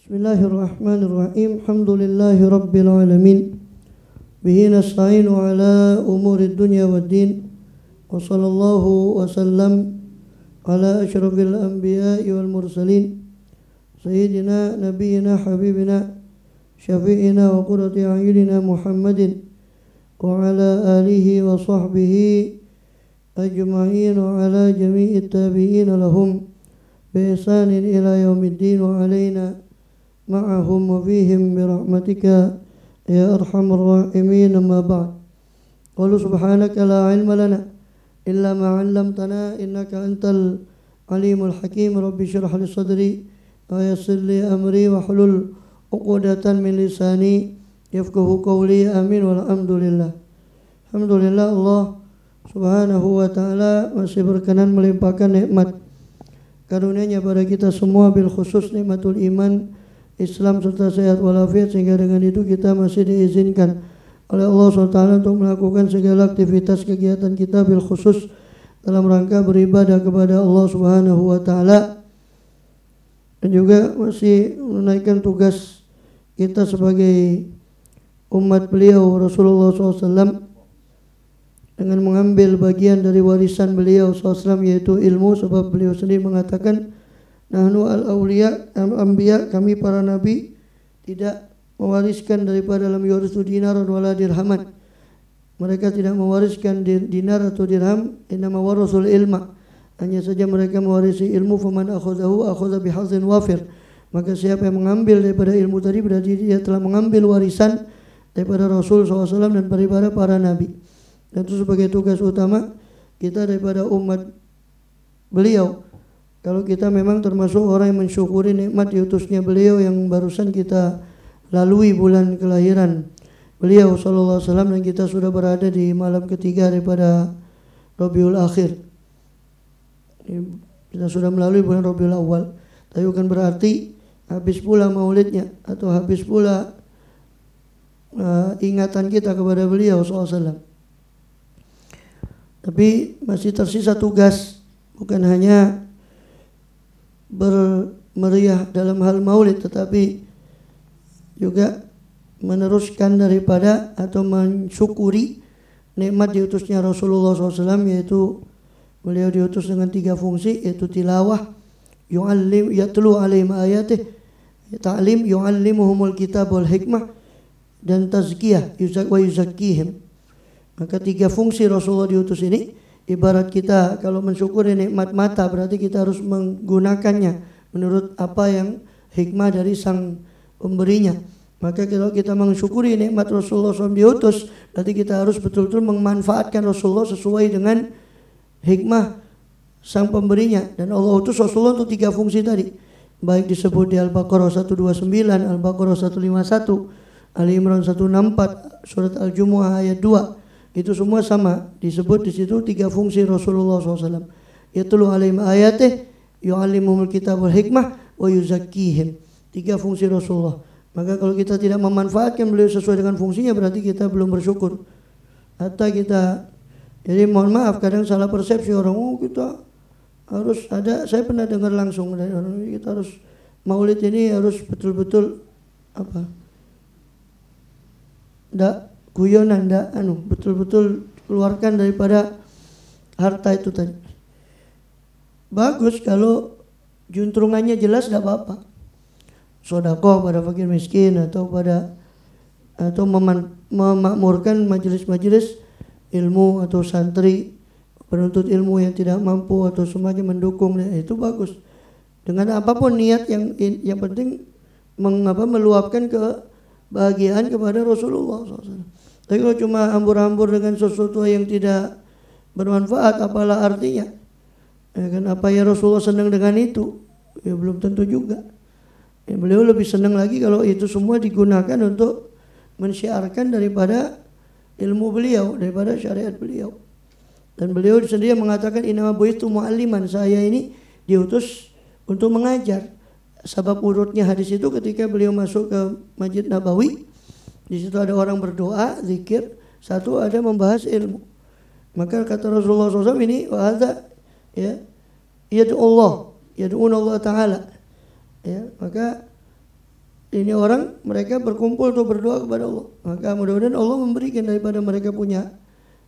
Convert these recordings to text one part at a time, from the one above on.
Bismillahirrahmanirrahim. Alhamdulillahi rabbil alamin. Bihi nasta'inu ala umurid dunya waddin. Wa sallallahu wa sallam ala asyrafil anbiya'i wal mursalin. Sayyidina nabiyyina habibina syafi'ina wa qurrati a'yunina Muhammadin wa ala alihi wa sahbihi ajma'in wa ala jami'it tabi'in lahum bi ihsanin ila yaumiddin wa alaina ma'ahum wa fihim birahmatika ya arhamar rahimin. Amma ba'd. Qalu subhanaka la ilma lana illa ma 'allamtana innaka antal alimul hakim. Rabbi shrah li sadri wa yassir li amri wa hlul 'uqdatan min lisani yafqahu qawli. Amin wal hamdulillah. Alhamdulillah, Allah subhanahu wa ta'ala masih berkenan melimpahkan nikmat karunia-Nya pada kita semua, bil khusus nikmatul iman, Islam serta sehat walafiat, sehingga dengan itu kita masih diizinkan oleh Allah SWT untuk melakukan segala aktivitas kegiatan kita bil khusus dalam rangka beribadah kepada Allah Subhanahu wa taala, dan juga masih menunaikan tugas kita sebagai umat beliau Rasulullah SAW dengan mengambil bagian dari warisan beliau SAW, yaitu ilmu. Sebab beliau sendiri mengatakan, nahnu al-awliya al-anbiya, kami para nabi tidak mewariskan daripada lam yurisu dinaran wala dirhaman. Mereka tidak mewariskan dinar atau dirham, innama warasul ilma, hanya saja mereka mewarisi ilmu. Faman akhadhahu akhadha bihadzin wafir, maka siapa yang mengambil daripada ilmu tadi berarti dia telah mengambil warisan daripada Rasul SAW dan daripada para nabi. Dan itu sebagai tugas utama kita daripada umat beliau. Kalau kita memang termasuk orang yang mensyukuri nikmat diutusnya beliau yang barusan kita lalui bulan kelahiran beliau sallallahu alaihi wasallam, dan kita sudah berada di malam ketiga daripada Rabiul Akhir. Kita sudah melalui bulan Rabiul Awal, tapi bukan berarti habis pula maulidnya atau habis pula ingatan kita kepada beliau sallallahu alaihi wasallam. Tapi masih tersisa tugas, bukan hanya bermeriah dalam hal maulid, tetapi juga meneruskan daripada atau mensyukuri nikmat diutusnya Rasulullah SAW, yaitu beliau diutus dengan 3 fungsi, yaitu tilawah, yu'allim yatlu alaihim ayatih, ta'lim yu'allimuhumul kitab wal hikmah, dan tazkiyah wa yuzakkihim. Maka 3 fungsi Rasulullah diutus ini, ibarat kita kalau mensyukuri nikmat mata, berarti kita harus menggunakannya menurut apa yang hikmah dari sang pemberinya. Maka kalau kita mensyukuri nikmat Rasulullah SAW diutus, berarti kita harus betul-betul memanfaatkan Rasulullah sesuai dengan hikmah sang pemberinya. Dan Allah utus Rasulullah untuk 3 fungsi tadi, baik disebut di Al-Baqarah 129, Al-Baqarah 151, Ali Imran 164, surat Al-Jumu'ah ayat 2. Itu semua sama, disebut di situ 3 fungsi Rasulullah SAW. Yatlu alaihim ayatih, yu'allimuhumul kitab wal hikmah, wa yuzakkihim. 3 fungsi Rasulullah. Maka kalau kita tidak memanfaatkan beliau sesuai dengan fungsinya, berarti kita belum bersyukur. Atau kita, jadi mohon maaf, kadang salah persepsi orang, kita harus ada, saya pernah dengar langsung dari orang, kita harus maulid ini harus betul-betul guyonan, betul-betul keluarkan daripada harta itu tadi. Bagus kalau juntrungannya jelas, tidak apa-apa. Sedekah pada fakir miskin atau memakmurkan majelis-majelis ilmu atau santri penuntut ilmu yang tidak mampu atau semacam mendukung, itu bagus. Dengan apapun niat yang penting meluapkan kebahagiaan kepada Rasulullah SAW. Tapi kalau cuma hambur-hambur dengan sesuatu yang tidak bermanfaat, apalah artinya? Ya kan, apa ya Rasulullah senang dengan itu? Ya belum tentu juga. Ya, beliau lebih senang lagi kalau itu semua digunakan untuk mensyiarkan daripada ilmu beliau, daripada syariat beliau. Dan beliau sendiri mengatakan, innama bu'itsu mu'alliman, saya ini diutus untuk mengajar. Sebab urutnya hadis itu ketika beliau masuk ke Masjid Nabawi, di situ ada orang berdoa, zikir, satu ada membahas ilmu. Maka kata Rasulullah SAW ini, wahada, yad'u Allah Ta'ala. Ya, maka ini orang mereka berkumpul untuk berdoa kepada Allah. Maka mudah-mudahan Allah memberikan daripada mereka punya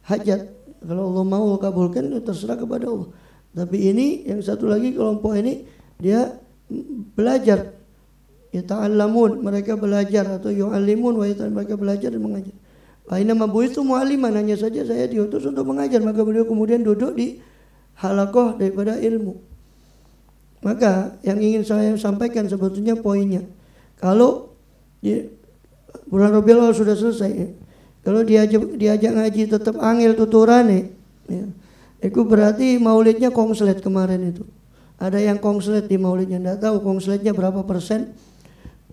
hajat. Kalau Allah mau kabulkan itu terserah kepada Allah. Tapi ini yang satu lagi kelompok ini dia belajar. Yata'allamun, mereka belajar, atau yu'allimun wa mereka belajar dan mengajar. Aina mabuitu mu'alliman, hanya saja saya diutus untuk mengajar, maka beliau kemudian duduk di halaqah daripada ilmu. Maka yang ingin saya sampaikan sebetulnya poinnya, kalau bulan Rabiul Awal sudah selesai, kalau diajak ngaji tetap angel tuturane, ya, itu berarti maulidnya kongslet kemarin itu. Ada yang kongslet di maulidnya, enggak tahu kongsletnya berapa persen,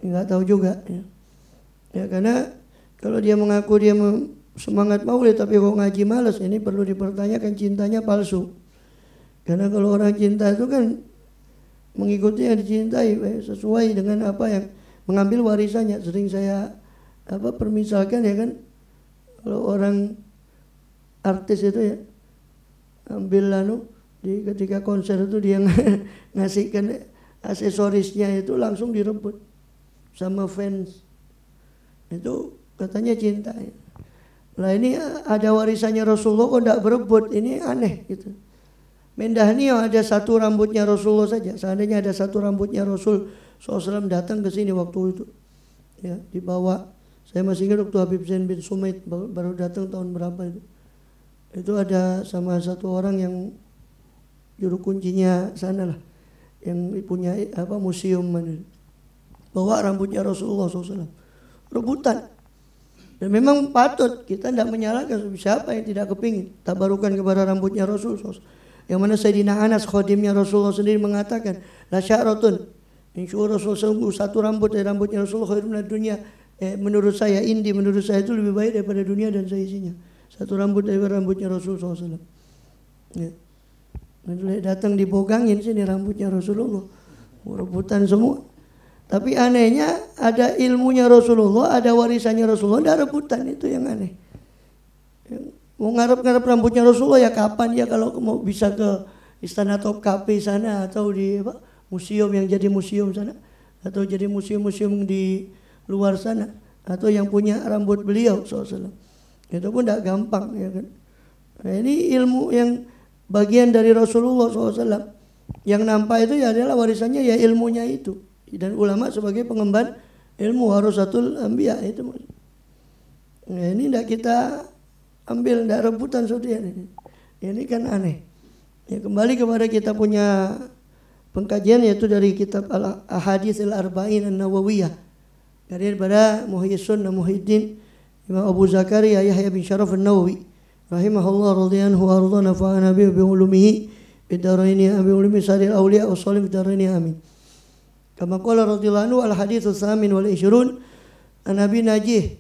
enggak tahu juga. Ya karena kalau dia mengaku dia semangat maulid tapi kok ngaji malas, ini perlu dipertanyakan cintanya palsu. Karena kalau orang cinta itu kan mengikuti yang dicintai sesuai dengan apa yang mengambil warisannya. Sering saya permisalkan ya kan, kalau orang artis itu ya ambil ketika konser itu dia ngasihkan aksesorisnya itu langsung direbut sama fans, itu katanya cinta. Lah ini ada warisannya Rasulullah kok tidak berebut, ini aneh gitu. Mendahnya ada satu rambutnya Rasulullah saja. Seandainya ada satu rambutnya Rasul SAW datang ke sini waktu itu, ya dibawa. Saya masih ingat waktu Habib Zain bin Sumait baru datang tahun berapa itu. Itu ada sama satu orang yang juru kuncinya sana lah, yang punya museum mana, bawa rambutnya Rasulullah SAW, rebutan. Dan memang patut kita tidak menyalahkan, siapa yang tidak kepingin tabarukan kepada rambutnya Rasul SAW. Yang mana Sayyidina Anas khadimnya Rasulullah sendiri mengatakan, la sya'ratun, insyaallah Rasulullah satu rambut dari rambutnya Rasulullah khairun minad dunya, menurut saya menurut saya itu lebih baik daripada dunia dan seisinya. Satu rambut dari rambutnya Rasulullah SAW. Ya. Datang dibogangin sini rambutnya Rasulullah, rebutan semua. Tapi anehnya ada ilmunya Rasulullah, ada warisannya Rasulullah, ada rebutan, itu yang aneh. Mau ngarep-ngarep rambutnya Rasulullah ya kapan ya, kalau mau bisa ke Istana Topkapi sana, atau di museum yang jadi museum sana, atau jadi museum-museum di luar sana, atau yang punya rambut beliau SAW. Itu pun tidak gampang ya kan. Nah, ini ilmu yang bagian dari Rasulullah SAW. Yang nampak itu ya adalah warisannya ya ilmunya itu. Dan ulama sebagai pengemban ilmu, warasatul anbiya itu. Nah, ini tidak kita ambil, tidak rebutan saudara ini. Ini kan aneh. Ya, kembali kepada kita punya pengkajian yaitu dari kitab Al-Ahadits Al-Arba'in An-Nawawiyah daripada Muhyiddin Sunnah Muhyiddin Imam Abu Zakaria Yahya bin Syaraf An-Nawawi rahimahullah radhiyallahu wa radha nafa'ana bi ulumihi bidaraini abi ulumi sadil awliya wa salim bidaraini amin. Kama qala radhiyallahu anhu al-hadits ats-tsamin wal 20 an Abi Najih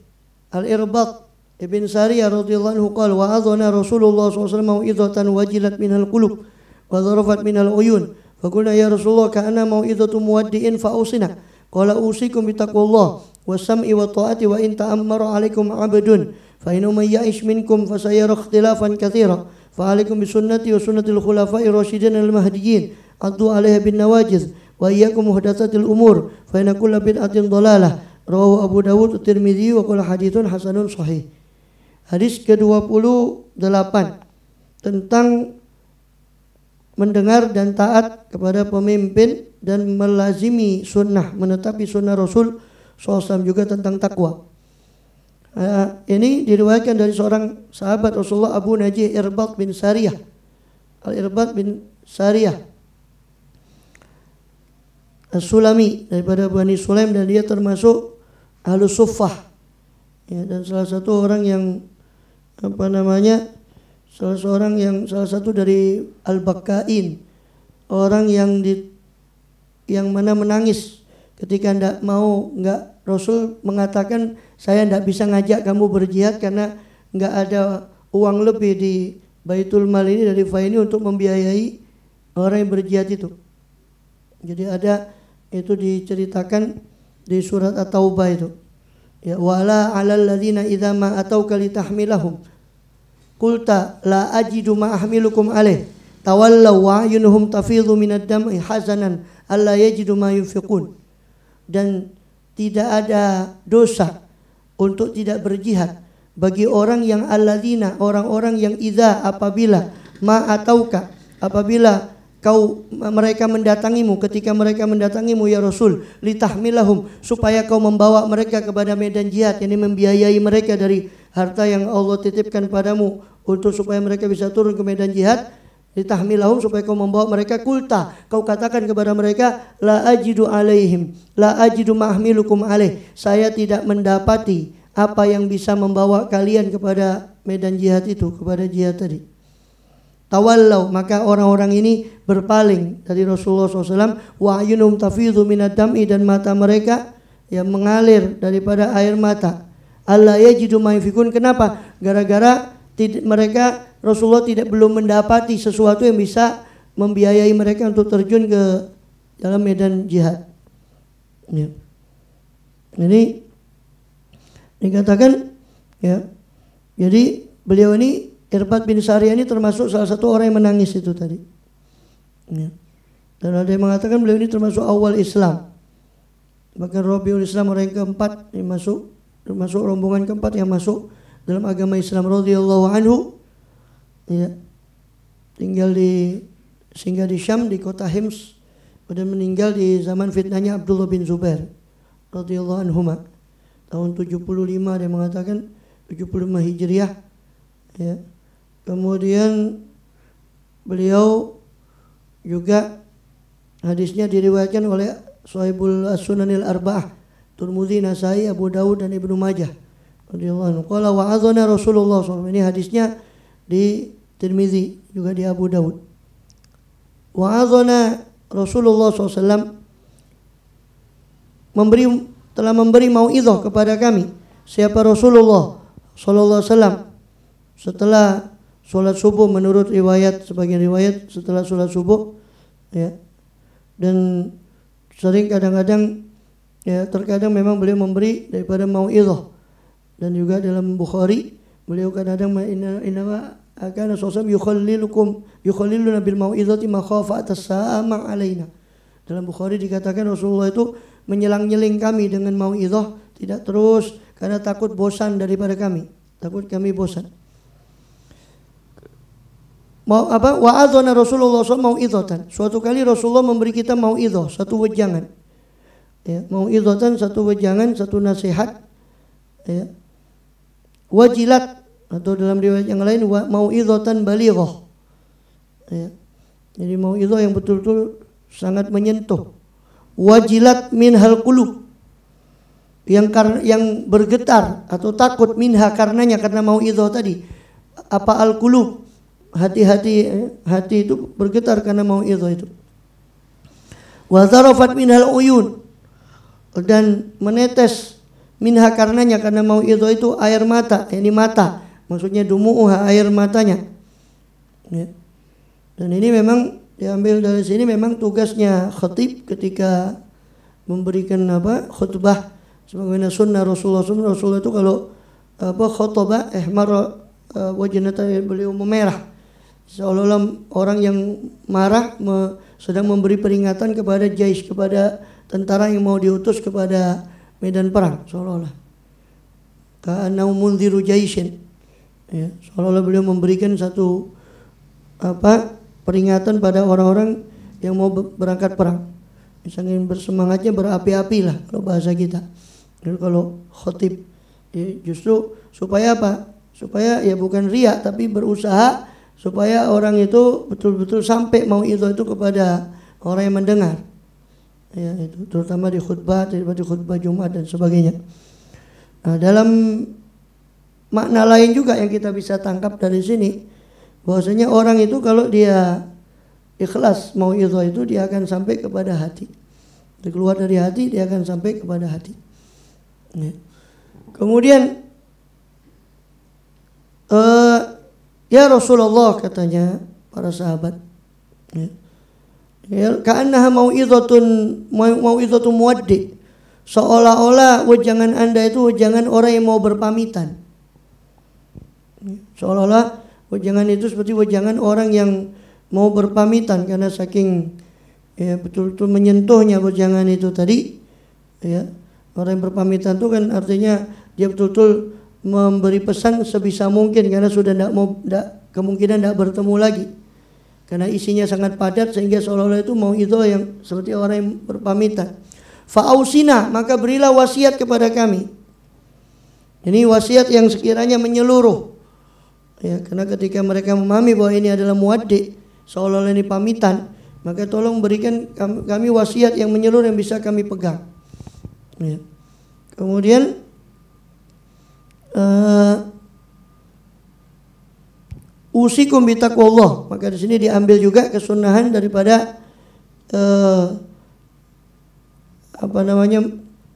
al-Irbat ibn Sariyah radhiyallahu anhu qala wa adhana Rasulullah sallallahu alaihi wasallam mau'izatan wajilat minal qulub wa dharafat minal uyun fa qulna ya Rasulullah ka'anna mau'izatu muwaddi'in fa usina qala usikum bi taqwallah was-sam'i wa ta'ati wa in ta'ammara 'alaikum 'abdun fa in may ya'ish minkum fa sayara ikhtilafan katsira fa 'alaikum bi sunnati wa sunnatil khulafa'ir rasyidin al-mahdiyyin addu 'alaiha bin nawajiz wa iyyakum muhdatsatil umur fa inna kulla bid'atin dhalalah rawahu Abu Dawud Tirmidzi wa qala haditsun hasanun sahih. Hadis ke-28 tentang mendengar dan taat kepada pemimpin dan melazimi sunnah, menetapi sunnah Rasul SAW, juga tentang takwa. Ini diriwayatkan dari seorang sahabat Rasulullah Abu Najih Irbat bin Sariyah, Al-Irbat bin Sariyah As-Sulami daripada Bani Sulaim, dan dia termasuk Ahlus Suffah ya, dan salah satu orang yang salah satu dari Al-Bakka'in, orang yang mana menangis ketika enggak Rasul mengatakan saya enggak bisa ngajak kamu berjihad karena enggak ada uang lebih di Baitul Mal ini dari ini untuk membiayai orang yang berjihad itu. Jadi ada itu diceritakan di surat At-Taubah itu. Ya wala 'alal ladzina idza ma atauka litahmilahum qulta la ajidu ma ahmilukum alaih tawallaw wa ayunuhum tafidhu minad dam'i hazanan alla yajidu ma yunfiqun. Dan tidak ada dosa untuk tidak berjihad bagi orang yang alladzina, orang-orang yang apabila apabila mereka mendatangimu, ketika mereka mendatangimu ya Rasul, litahmilahum, supaya kau membawa mereka kepada medan jihad, yakni membiayai mereka dari harta yang Allah titipkan padamu untuk supaya mereka bisa turun ke medan jihad. Litahmilahum, supaya kau membawa mereka. Kulta, kau katakan kepada mereka, la ajidu alaihim, la ajidu mahmilukum alaih, saya tidak mendapati apa yang bisa membawa kalian kepada medan jihad itu, kepada jihad tadi. Tawallau, maka orang-orang ini berpaling dari Rasulullah SAW. Wa ayunum tafidhu minad dam'i, dan mata mereka yang mengalir daripada air mata. Allah yajidu ma yunfikun, kenapa? Gara-gara mereka, Rasulullah belum mendapati sesuatu yang bisa membiayai mereka untuk terjun ke dalam medan jihad. Ya. Ini dikatakan, ya. Jadi beliau ini, Irbad bin Sariyah ini termasuk salah satu orang yang menangis itu tadi. Ya. Dan ada yang mengatakan beliau ini termasuk awal Islam. Bahkan Rabiul Islam, orang yang keempat yang termasuk rombongan keempat yang masuk dalam agama Islam, radhiyallahu anhu. Ya. Singgah di Syam, di kota Hims, dan meninggal di zaman fitnahnya Abdullah bin Zubair radhiyallahu anhuma. Tahun 75 dia mengatakan, 75 Hijriah. Ya. Kemudian beliau juga hadisnya diriwayatkan oleh Sahibul As-Sunanil Arba'ah, Tirmidzi, Nasai, Abu Dawud, dan Ibnu Majah radhiyallahu anhu. Qala wa'adzana Rasulullah SAW. Ini hadisnya di Tirmidzi, juga di Abu Dawud. Wa'adzana Rasulullah SAW telah memberi mau'izah kepada kami. Siapa? Rasulullah sallallahu alaihi wasallam setelah sholat subuh, menurut riwayat, sebagian riwayat setelah sholat subuh, ya. Dan sering kadang-kadang, ya, terkadang memang beliau memberi daripada mau'izah. Dan juga dalam Bukhari beliau kadang-kadang inna akan sosam yukhalliluna bil mau'izati makhafat as-sa'ama alaina. Dalam Bukhari dikatakan Rasulullah itu menyelang-nyeling kami dengan mau'izah, tidak terus, karena takut bosan daripada kami, takut kami bosan. Wa'adzana Rasulullah SAW mau'izatan. Suatu kali Rasulullah memberi kita mau'izah, satu wejangan. Ya, mau'izatan, satu wejangan, satu nasihat. Ya. Wajilat, atau dalam riwayat yang lain mau'izatan balighah. Ya. Jadi mau'izah yang betul-betul sangat menyentuh. Wajilat minhal qulub, yang bergetar atau takut minha karenanya, karena mau'izah tadi. Apa al-qulub? Hati itu bergetar karena mau'izah itu. Wa zarafat minhal uyun, dan menetes minha karenanya, karena mau'izah itu air mata, ini mata, maksudnya dumu'uha, air matanya. Ya. Dan ini memang diambil dari sini, memang tugasnya khatib ketika memberikan khutbah sebagaimana sunnah Rasulullah itu kalau khutbah wajnata, beliau memerah, seolah-olah orang yang marah sedang memberi peringatan kepada jais, kepada tentara yang mau diutus kepada medan perang, seolah-olah ka'annahu munziru jaisin, ya, seolah-olah beliau memberikan satu peringatan pada orang-orang yang mau berangkat perang. Misalnya bersemangatnya berapi-api lah kalau bahasa kita. Jadi kalau khotib, ya, justru supaya apa? Supaya ya bukan riya, tapi berusaha supaya orang itu betul-betul sampai mau'izah itu kepada orang yang mendengar. Ya, itu terutama di khutbah Jumat dan sebagainya. Nah, dalam makna lain juga yang kita bisa tangkap dari sini, bahwasanya orang itu kalau dia ikhlas mau'izah itu, dia akan sampai kepada hati. Dia keluar dari hati, dia akan sampai kepada hati. Ya. Kemudian ya Rasulullah, katanya para sahabat, ya, ka'annaha mau'izatun muwaddi, seolah-olah wejangan Anda itu wejangan orang yang mau berpamitan. Seolah-olah wejangan itu seperti wejangan orang yang mau berpamitan, karena saking, ya, betul-betul menyentuhnya wejangan itu tadi, ya. Orang yang berpamitan itu kan artinya dia betul-betul memberi pesan sebisa mungkin, karena sudah kemungkinan tidak bertemu lagi. Karena isinya sangat padat sehingga seolah-olah itu mau itu yang seperti orang yang berpamitan. Fa'ausina, maka berilah wasiat kepada kami. Ini wasiat yang sekiranya menyeluruh. Ya, karena ketika mereka memahami bahwa ini adalah muaddi, seolah-olah ini pamitan, maka tolong berikan kami wasiat yang menyeluruh yang bisa kami pegang. Ya. Kemudian usikum bitaqwallah, maka di sini diambil juga kesunahan daripada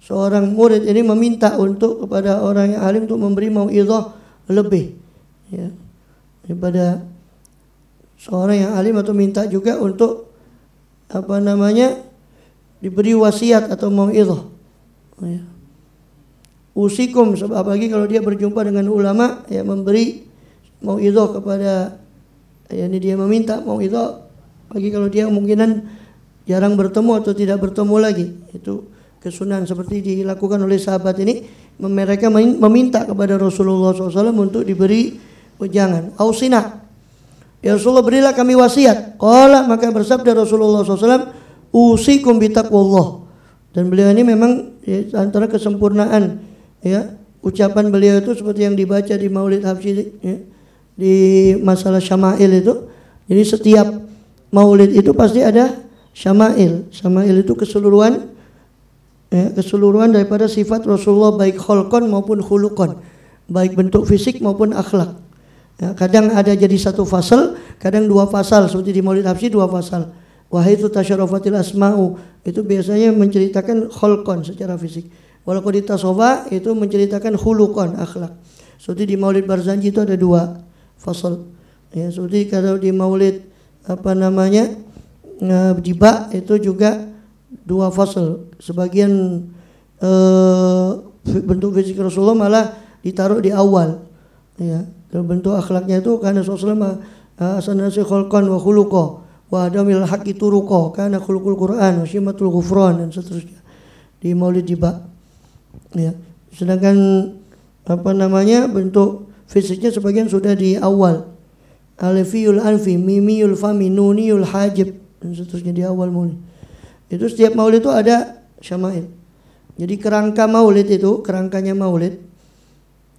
seorang murid ini meminta untuk kepada orang yang alim untuk memberi mau'izah lebih, ya, daripada seorang yang alim, atau minta juga untuk diberi wasiat atau mau'izah. Ya. Usikum, apalagi kalau dia berjumpa dengan ulama, ya, memberi mau'izah kepada, ya, ini dia meminta mau'izah bagi kalau dia kemungkinan jarang bertemu atau tidak bertemu lagi. Itu kesunahan seperti dilakukan oleh sahabat ini. Mereka meminta kepada Rasulullah SAW untuk diberi wejangan. Ausina, ya Rasulullah, berilah kami wasiat. Qala, maka bersabda Rasulullah SAW, usikum bitaqwallah. Dan beliau ini memang, ya, antara kesempurnaan, ya, ucapan beliau itu seperti yang dibaca di Maulid Habsyi, ya, di masalah syama'il itu. Jadi setiap maulid itu pasti ada syama'il. Syama'il itu keseluruhan, ya, keseluruhan daripada sifat Rasulullah, baik kholqon maupun khuluqon, baik bentuk fisik maupun akhlak. Ya, kadang ada jadi satu fasal, kadang dua fasal, seperti di Maulid Habsyi 2 fasal. Wahaitu tasyarafatil asma'u, itu biasanya menceritakan kholqon secara fisik. Walau di tasofa itu menceritakan khuluqon, akhlak. Seperti di Maulid Barzanji itu ada 2 fasal. Ya, seperti kalau di Maulid Diba itu juga 2 fasal. Sebagian bentuk fisik Rasulullah malah ditaruh di awal. Ya, bentuk akhlaknya itu karena Rasulullah asanasi kholqan wa khuluqa wa adamil haqqi turuqa kana khuluqul Quran wa syimatul ghufran, dan seterusnya di Maulid Diba. Ya, sedangkan bentuk fisiknya sebagian sudah di awal. Alifiyul anfi, mimiyul fami, nuniyul hajib, dan seterusnya di awal maulid. Itu setiap maulid itu ada syama'il. Jadi kerangka maulid itu, kerangkanya maulid,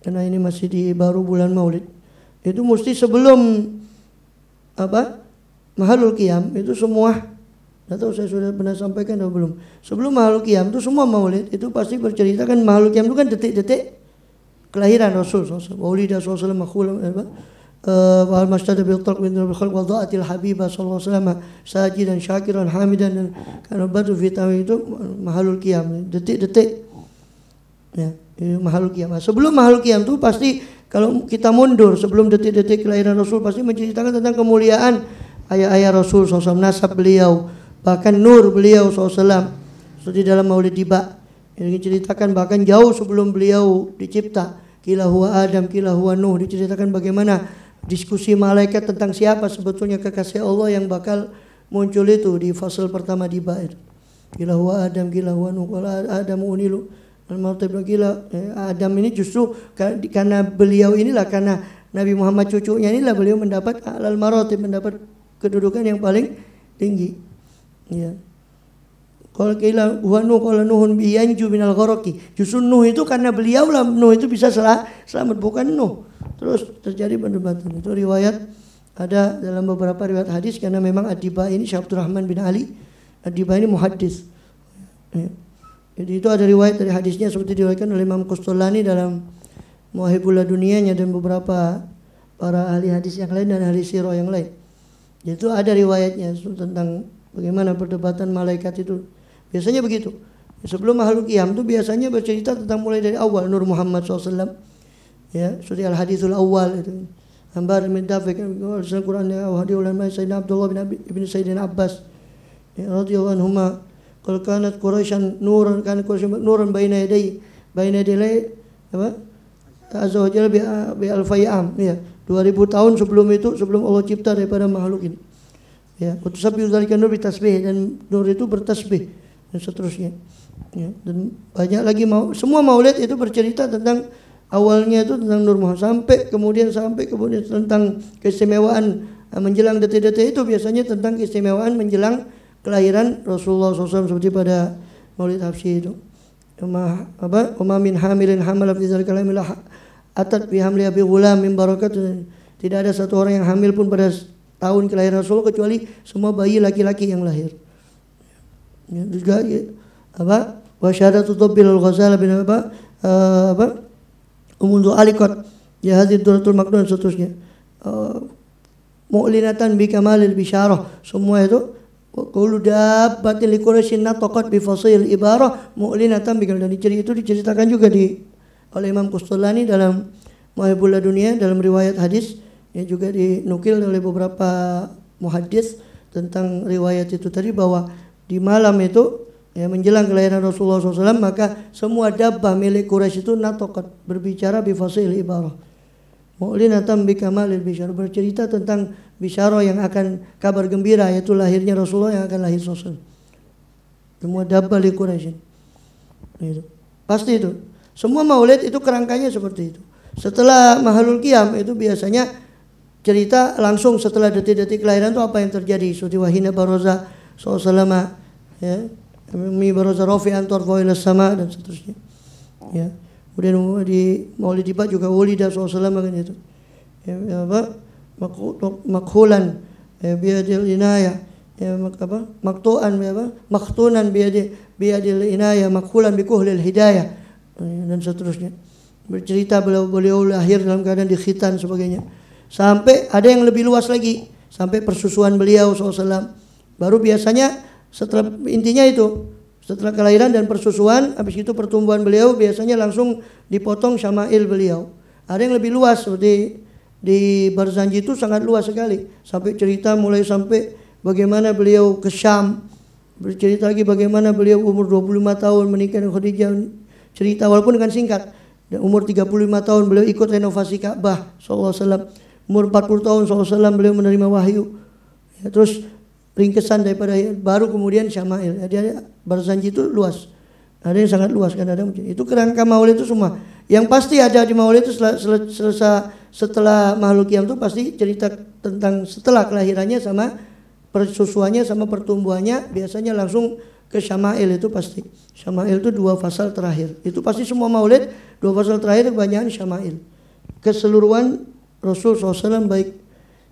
karena ini masih di baru bulan maulid, itu mesti sebelum Mahalul Qiyam itu semua, tidak tahu saya sudah pernah sampaikan atau belum. Sebelum Mahalul Qiyam itu semua maulid itu pasti berceritakan, Mahalul Qiyam itu kan detik-detik kelahiran Rasul SAW. Waulidah SAW makhulam wal mastada bil talq min bil khalq wa dha'atil habibah sallallahu alaihi wasallam sajidan syakiran hamidan, dan kana batu vitamin itu Mahalul Qiyam, detik-detik, ya, ini Mahalul Qiyam. Sebelum Mahalul Qiyam itu pasti, kalau kita mundur sebelum detik-detik kelahiran Rasul, pasti menceritakan tentang kemuliaan ayah-ayah Rasul SAW, nasab beliau, bahkan nur beliau SAW. Seperti dalam Maulid Diba yang diceritakan bahkan jauh sebelum beliau dicipta, kila huwa Adam, kila huwa Nuh, diceritakan bagaimana diskusi malaikat tentang siapa sebetulnya kekasih Allah yang bakal muncul itu di fasal pertama Diba itu. Kila huwa Adam, kila huwa Nuh, qala Adam unilu al-martabah, kila Adam ini justru karena beliau inilah, karena Nabi Muhammad cucunya inilah beliau mendapat al-maratib, mendapat kedudukan yang paling tinggi. Ya. Kalau kila huwa Nuh, qala Nuhun bi yanju minal gharaqi. Justru Nuh itu karena beliau lah Nuh itu bisa selamat, bukan Nuh. Terus terjadi perdebatan. Itu riwayat ada dalam beberapa riwayat hadis, karena memang Ad-Diba ini Syekh Abdurrahman bin Ali Ad-Diba ini muhaddis. Ya. Jadi itu ada riwayat dari hadisnya seperti diriwayatkan oleh Imam Qustulani dalam Mawahibul Laduniyahnya dan beberapa para ahli hadis yang lain dan ahli sirah yang lain. Itu ada riwayatnya tentang bagaimana perdebatan malaikat itu. Biasanya begitu. Sebelum Mahalul Qiyam itu biasanya bercerita tentang mulai dari awal Nur Muhammad SAW. Ya, seperti al-hadithul awal itu. Ambar min Dafiq Al-Quran wa hadi ulama Sayyidina Abdullah bin Sayyidina Abbas. Ya, radhiyallahu anhuma. Qul kanat Quraisyan nuran, kan Quraisy nuran baina yaday azza wa jalla bi al-fayam, ya. 2000 tahun sebelum itu, sebelum Allah cipta daripada makhluk ini. Ya, utusabbihu dzalika nur bitasbih, dan nur itu bertasbih dan seterusnya. Ya, dan banyak lagi semua maulid itu bercerita tentang awalnya itu tentang Nur Muhammad sampai kemudian tentang keistimewaan menjelang detik-detik itu biasanya tentang keistimewaan menjelang kelahiran Rasulullah SAW seperti pada Maulid Habsyi itu. Uma min hamilin hamala fi dzalika lamillah atat bi hamliha bi ghulam min barakat. Tidak ada satu orang yang hamil pun pada tahun kelahiran Rasulullah kecuali semua bayi laki-laki yang lahir. Ya, juga wa syahadatu tabbil al-Ghazali bin Umundu alikot ya hadid duratul maknun dan seterusnya. Mu'linatan bi kamalil bisyarah, semua itu qulu dabbatin li quraisyin nataqat bi fasil ibarah mu'linatan bi, dan itu diceritakan juga oleh Imam Qustulani dalam Mawahibul Ladunia dalam riwayat hadis yang juga dinukil oleh beberapa muhaddits tentang riwayat itu tadi bahwa di malam itu ya menjelang kelahiran Rasulullah SAW maka semua dabbah milik Quraisy itu natokat berbicara bifasil ibarah mu'linatan bi kamalil bisyarah, bercerita tentang bisyarah yang akan kabar gembira yaitu lahirnya Rasulullah yang akan lahir Rasul. Semua dabbah li Quraisy itu pasti itu semua maulid itu kerangkanya seperti itu. Setelah Mahalul Qiyam itu biasanya cerita langsung setelah detik-detik kelahiran itu apa yang terjadi, seperti wahina baroza SAW ya mi baroza rafi'an tarfa ila sama dan seterusnya ya. Kemudian di Maulid Iba juga wulida SAW kan itu ya, makhulan biadil inayah ya, maktuan maktunan biadil inayah makhulan bikuhlil hidayah dan seterusnya. Bercerita beliau lahir dalam keadaan dikhitan sebagainya, sampai ada yang lebih luas lagi sampai persusuan beliau SAW. Baru biasanya setelah intinya itu setelah kelahiran dan persusuan, habis itu pertumbuhan beliau biasanya langsung dipotong syama'il beliau. Ada yang lebih luas seperti di Barzanji itu sangat luas sekali, sampai cerita mulai sampai bagaimana beliau ke Syam, bercerita lagi bagaimana beliau umur 25 tahun menikah dengan Khadijah, cerita walaupun dengan singkat. Dan umur 35 tahun beliau ikut renovasi Ka'bah SAW. Umur 40 tahun SAW beliau menerima wahyu ya, terus ringkesan daripada baru kemudian syama'il. Jadi Barzanji itu luas, ada yang sangat luas kan, ada itu kerangka maulid itu semua. Yang pasti ada di maulid itu setelah Mahalul Qiyam itu pasti cerita tentang setelah kelahirannya sama persusuannya sama pertumbuhannya, biasanya langsung ke syama'il. Itu pasti syama'il itu 2 fasal terakhir, itu pasti semua maulid 2 fasal terakhir kebanyakan syama'il, keseluruhan Rasul SAW baik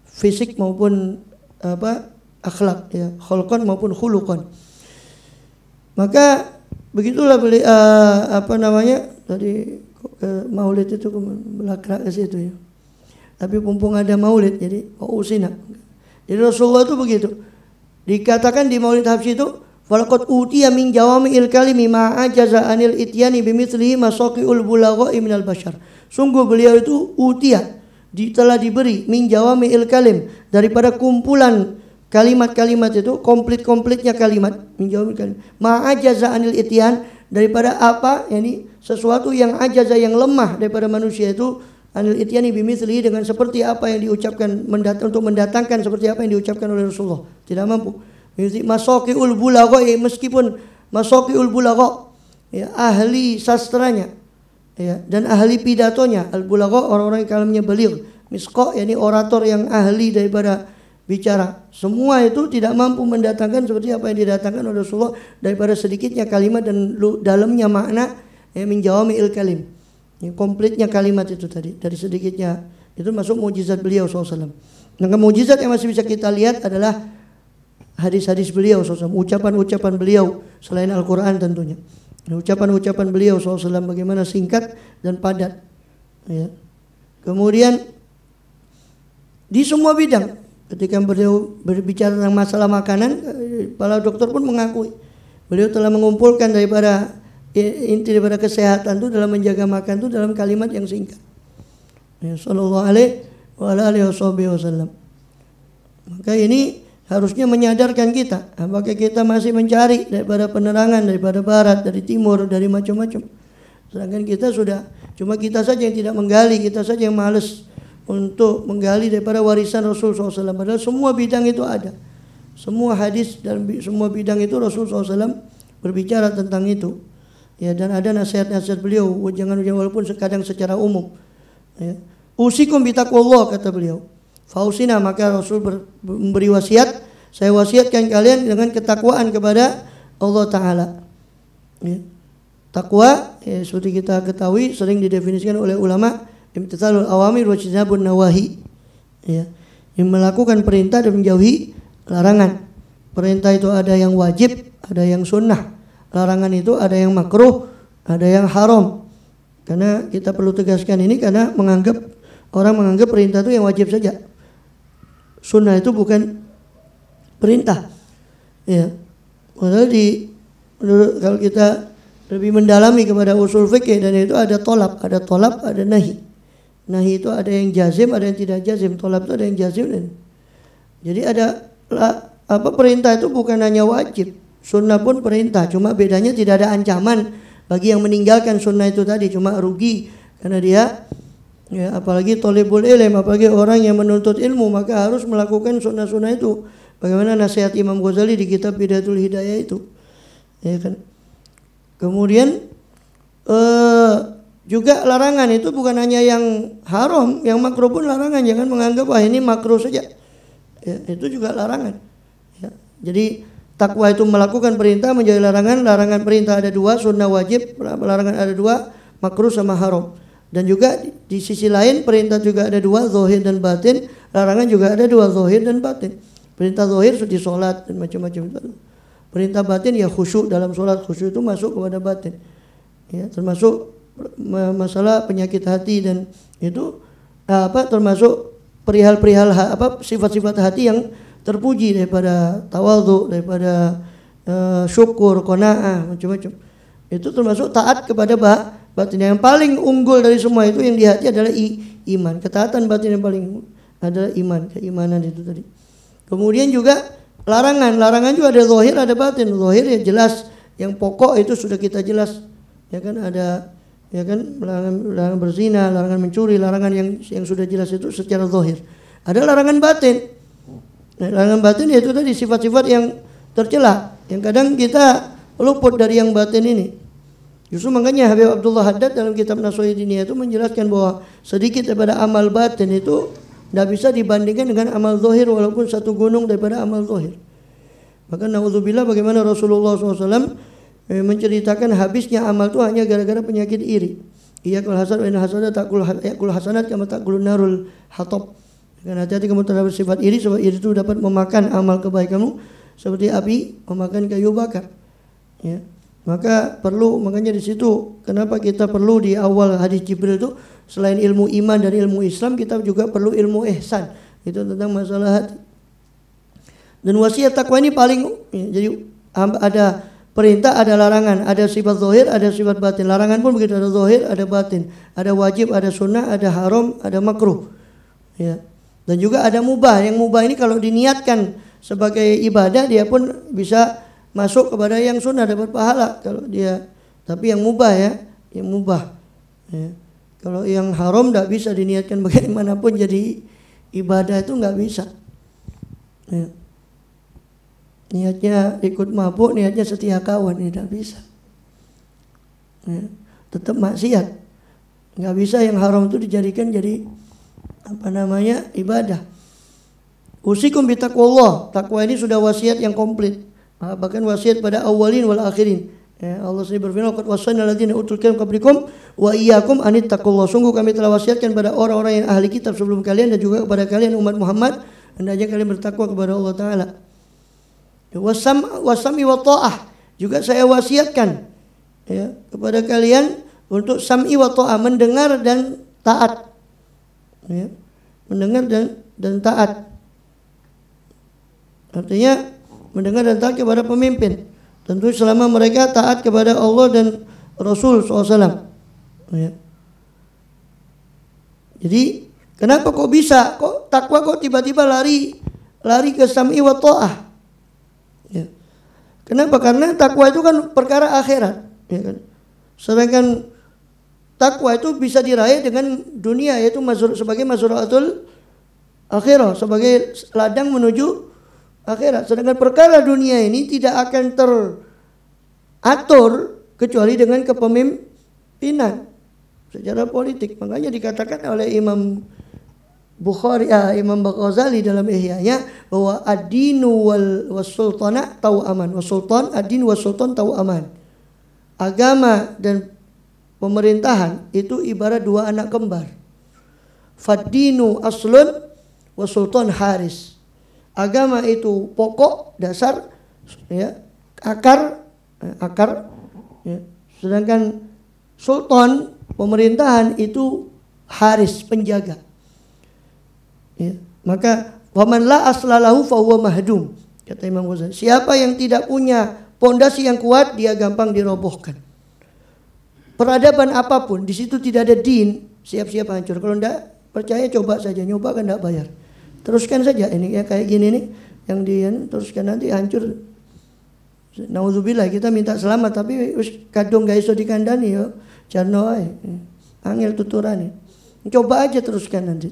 fisik maupun akhlak ya, khulqan maupun khuluqan. Maka begitulah tadi ke maulid itu belakrak ke situ ya. Tapi mumpung ada maulid jadi usina. Jadi Rasulullah itu begitu. Dikatakan di Maulid Habsyi itu falaqad utiya min jawami'il kalimi ma ajaza anil ityani bimithlihi masaqiul bulagha'i minal bashar. Sungguh beliau itu telah diberi min jawami'il kalim, daripada kumpulan kalimat-kalimat itu, komplit-komplitnya kalimat, menjawab kalimat. Ma'ajaza anil ityan, daripada apa? Yani sesuatu yang ajaza, yang lemah daripada manusia itu, anil ityani bimithlihi, dengan seperti apa yang diucapkan, untuk mendatangkan seperti apa yang diucapkan oleh Rasulullah. Tidak mampu. Masaqiul bulagha, meskipun masaqiul bulagha ya, ahli sastranya ya, dan ahli pidatonya. Al bulagha orang-orang yang kalamnya baligh. Misqa yani orator yang ahli daripada bicara, semua itu tidak mampu mendatangkan seperti apa yang didatangkan oleh Rasulullah daripada sedikitnya kalimat dan dalamnya makna min jawami'il kalim, komplitnya kalimat itu tadi dari sedikitnya. Itu masuk mukjizat beliau SAW. Nah, mukjizat yang masih bisa kita lihat adalah hadis-hadis beliau SAW, ucapan-ucapan beliau selain Al-Quran tentunya. Ucapan-ucapan beliau SAW bagaimana singkat dan padat ya. Kemudian di semua bidang, ketika beliau berbicara tentang masalah makanan, para dokter pun mengakui beliau telah mengumpulkan daripada inti daripada kesehatan itu dalam menjaga makan itu dalam kalimat yang singkat. Ya, sallallahu alaihi wasallam. Maka ini harusnya menyadarkan kita, apakah kita masih mencari daripada penerangan daripada barat, dari timur, dari macam-macam. Sedangkan kita sudah, cuma kita saja yang tidak menggali, kita saja yang malas untuk menggali daripada warisan Rasul SAW. Padahal semua bidang itu ada, semua hadis dan semua bidang itu Rasul SAW berbicara tentang itu. Ya, dan ada nasihat-nasihat beliau, jangan walaupun kadang secara umum. Ya. Usikum bitaqwallah, kata beliau. Fausina, maka Rasul memberi wasiat, saya wasiatkan kalian dengan ketakwaan kepada Allah Ta'ala. Ya. Takwa, ya, seperti kita ketahui sering didefinisikan oleh ulama, imtithalul awamir wa ijtinabun nawahi. Ya. Yang melakukan perintah dan menjauhi larangan. Perintah itu ada yang wajib, ada yang sunnah. Larangan itu ada yang makruh, ada yang haram. Karena kita perlu tegaskan ini karena orang menganggap perintah itu yang wajib saja. Sunnah itu bukan perintah. Ya. Padahal kalau kita lebih mendalami kepada usul fikih, dan itu ada tolab, ada nahi. Nahi itu ada yang jazim, ada yang tidak jazim. Tolab itu ada yang jazim. Jadi perintah itu bukan hanya wajib, sunnah pun perintah. Cuma bedanya tidak ada ancaman bagi yang meninggalkan sunnah itu tadi, cuma rugi karena dia, ya, apalagi thalibul ilm, apalagi orang yang menuntut ilmu, maka harus melakukan sunnah-sunnah itu. Bagaimana nasihat Imam Ghazali di kitab Bidayatul Hidayah itu, ya kan. Kemudian juga larangan itu bukan hanya yang haram, yang makruh pun larangan. Jangan menganggap ini makruh saja. Ya, itu juga larangan. Ya, jadi takwa itu melakukan perintah menjadi larangan. Larangan perintah ada dua, sunnah wajib. Larangan ada dua, makruh sama haram. Dan juga di sisi lain perintah juga ada dua, zahir dan batin. Larangan juga ada dua, zahir dan batin. Perintah zahir seperti sholat dan macam-macam itu. Perintah batin ya khusyuk dalam sholat. Khusyuk itu masuk kepada batin. Ya, termasuk masalah penyakit hati, dan itu termasuk perihal-perihal sifat-sifat hati yang terpuji, daripada tawadhu, daripada syukur, qanaah, macam-macam. Itu termasuk taat kepada batin. Yang paling unggul dari semua itu yang di hati adalah iman. Ketaatan batin yang paling adalah iman, keimanan itu tadi. Kemudian juga larangan juga ada zahir, ada batin. Zahir ya jelas, yang pokok itu sudah kita jelas, ya kan, ada, ya kan, larangan berzina, larangan mencuri, larangan yang sudah jelas itu secara zahir. Ada larangan batin. Nah, larangan batin yaitu tadi sifat-sifat yang tercela, yang kadang kita luput dari yang batin ini. Justru makanya Habib Abdullah Haddad dalam kitab Nashai'id Diniyah itu menjelaskan bahwa sedikit daripada amal batin itu tidak bisa dibandingkan dengan amal zahir, walaupun satu gunung daripada amal zahir. Maka naudzubillah, bagaimana Rasulullah SAW menceritakan habisnya amal itu hanya gara-gara penyakit iri. Iyakul hasad wa inna hasada ta'kul hasanat kama ta'kulun narul hatab. Karena hati-hati kamu terhadap sifat iri, sebab iri itu dapat memakan amal kebaikanmu seperti api memakan kayu bakar. Ya. Makanya di situ kenapa kita perlu di awal hadis Jibril itu selain ilmu iman dan ilmu Islam, kita juga perlu ilmu ihsan. Itu tentang masalah hati. Dan wasiat takwa ini paling, ya, jadi ada perintah, ada larangan, ada sifat zahir, ada sifat batin. Larangan pun begitu, ada zahir, ada batin, ada wajib, ada sunnah, ada haram, ada makruh. Ya. Dan juga ada mubah. Yang mubah ini kalau diniatkan sebagai ibadah, dia pun bisa masuk kepada yang sunnah, dapat pahala kalau dia. Tapi yang mubah, ya, yang mubah. Ya. Kalau yang haram tidak bisa diniatkan bagaimanapun jadi ibadah, itu nggak bisa. Ya. Niatnya ikut mabuk, niatnya setia kawan, tidak bisa. Ya. Tetap maksiat. Nggak bisa yang haram itu dijadikan jadi ibadah. Usikum bitaqwallah. Takwa ini sudah wasiat yang komplit. Bahkan wasiat pada awalin wal akhirin. Ya, Allah sendiri berfirman, "Qad wassayna alladziina utul ilma qablikum wa iyyakum an ittaqullah." Sungguh kami telah wasiatkan pada orang-orang yang ahli kitab sebelum kalian dan juga kepada kalian umat Muhammad, hendaknya kalian bertakwa kepada Allah Taala. Wasami wa ta'ah, juga saya wasiatkan, ya, kepada kalian untuk sam'i wa ta'ah, mendengar dan taat. Ya, mendengar dan taat. Artinya mendengar dan taat kepada pemimpin. Tentu selama mereka taat kepada Allah dan Rasul SAW. Ya. Jadi kenapa kok bisa? Kok takwa kok tiba-tiba lari ke sam'i wa ta'ah? Ya. Kenapa? Karena takwa itu kan perkara akhirat. Ya kan? Sedangkan takwa itu bisa diraih dengan dunia, yaitu sebagai mazra'atul akhirah, sebagai ladang menuju akhirat. Sedangkan perkara dunia ini tidak akan atur kecuali dengan kepemimpinan secara politik. Makanya dikatakan oleh Imam Bukhari, Imam Ghazali dalam Ihya'nya bahwa ad-dinu was sultana tau aman, was sultan ad-din was sultan tau aman. Agama dan pemerintahan itu ibarat dua anak kembar. Fad-dinu aslun was sultan haris. Agama itu pokok, dasar, ya, akar, ya. Sedangkan sultan, pemerintahan itu haris, penjaga. Ya. Maka waman la aslalahu fa huwa mahdum, kata Imam Ghazali. Siapa yang tidak punya pondasi yang kuat, dia gampang dirobohkan. Peradaban apapun, di situ tidak ada din, siap-siap hancur. Kalau tidak percaya, coba saja, nyoba kan tidak bayar. Teruskan saja ini ya, kayak gini nih, yang teruskan nanti hancur. Nauzubillah, kita minta selamat, tapi kadung gak iso dikandani yo, jarno ae. Angel tuturane. Coba aja teruskan nanti.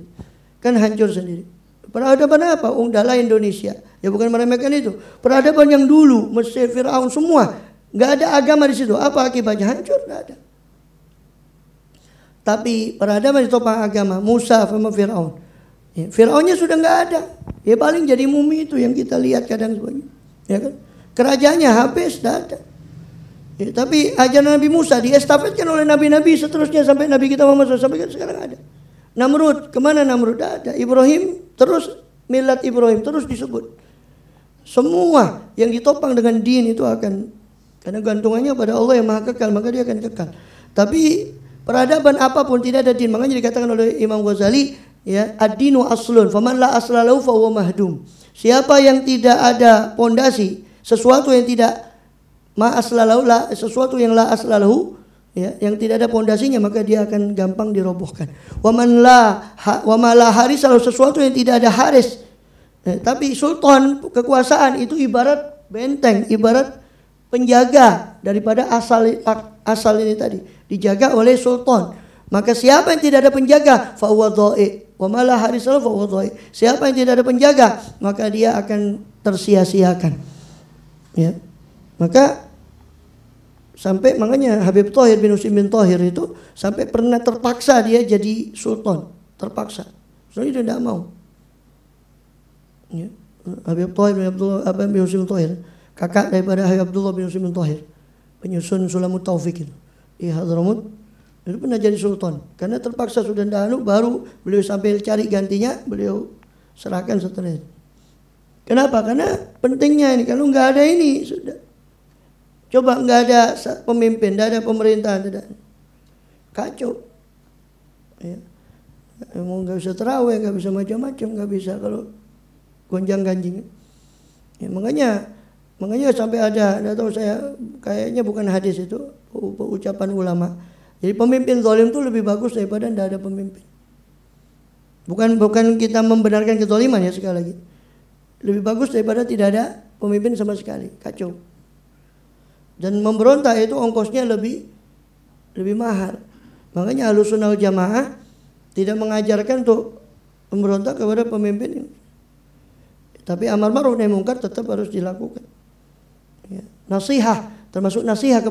Kan hancur sendiri. Peradaban apa? Undala Indonesia. Ya bukan meremehkan itu. Peradaban yang dulu, Mesir, Firaun semua, nggak ada agama di situ. Apa akibatnya? Hancur, nggak ada. Tapi peradaban ditopang agama, Musa sama Firaun. Ya, Firaunnya sudah nggak ada. Ya paling jadi mumi itu yang kita lihat kadang semuanya. Ya kan? Kerajaannya habis, nggak ada. Ya, tapi ajaran Nabi Musa diestafetkan oleh nabi-nabi seterusnya sampai Nabi kita Muhammad SAW sampai sekarang ada. Namrud, kemana Namrud? Ada. Ibrahim, terus milat Ibrahim terus disebut. Semua yang ditopang dengan din itu akan, karena gantungannya pada Allah yang maha kekal, maka dia akan kekal. Tapi peradaban apapun tidak ada din. Makanya dikatakan oleh Imam Ghazali, ya, ad-dinu aslun, faman la aslalahu fa huwa mahdum. Siapa yang tidak ada pondasi, sesuatu yang tidak sesuatu yang la aslalahu, ya, yang tidak ada pondasinya, maka dia akan gampang dirobohkan. Wa ma la haris, sesuatu yang tidak ada haris. Tapi sultan, kekuasaan itu ibarat benteng, ibarat penjaga daripada asal ini tadi, dijaga oleh sultan. Maka siapa yang tidak ada penjaga, fa huwa dha'i. Wa ma la haris fa huwa dha'i. Siapa yang tidak ada penjaga, maka dia akan tersia-siakan. Ya. Maka sampai makanya Habib Thohir bin Husain bin Thohir itu sampai pernah terpaksa dia jadi sultan, terpaksa. Soalnya dia tidak mau. Ya. Habib Thohir bin Abdullah bin Husain bin Thohir, kakak daripada Habib Abdullah bin Husain bin Thohir, penyusun Sulamut Taufik itu di Hadramut, itu pernah jadi sultan. Karena terpaksa sudah dahulu, baru beliau sampai cari gantinya, beliau serahkan setelah itu. Kenapa? Karena pentingnya ini, kalau nggak ada ini sudah. Coba nggak ada pemimpin, nggak ada pemerintahan, tidak, kacau. Ya. Mau nggak bisa terawih, nggak bisa macam-macam, nggak bisa kalau gonjang ganjing. Ya, makanya sampai ada, nggak tahu saya, kayaknya bukan hadis itu, ucapan ulama. Jadi pemimpin zalim itu lebih bagus daripada tidak ada pemimpin. Bukan kita membenarkan kezaliman ya, sekali lagi. Lebih bagus daripada tidak ada pemimpin sama sekali, kacau. Dan memberontak itu ongkosnya lebih mahal. Makanya Ahlussunnah wal Jamaah tidak mengajarkan untuk memberontak kepada pemimpin. Tapi amar ma'ruf nahi munkar tetap harus dilakukan. Ya. Nasihat, termasuk nasihat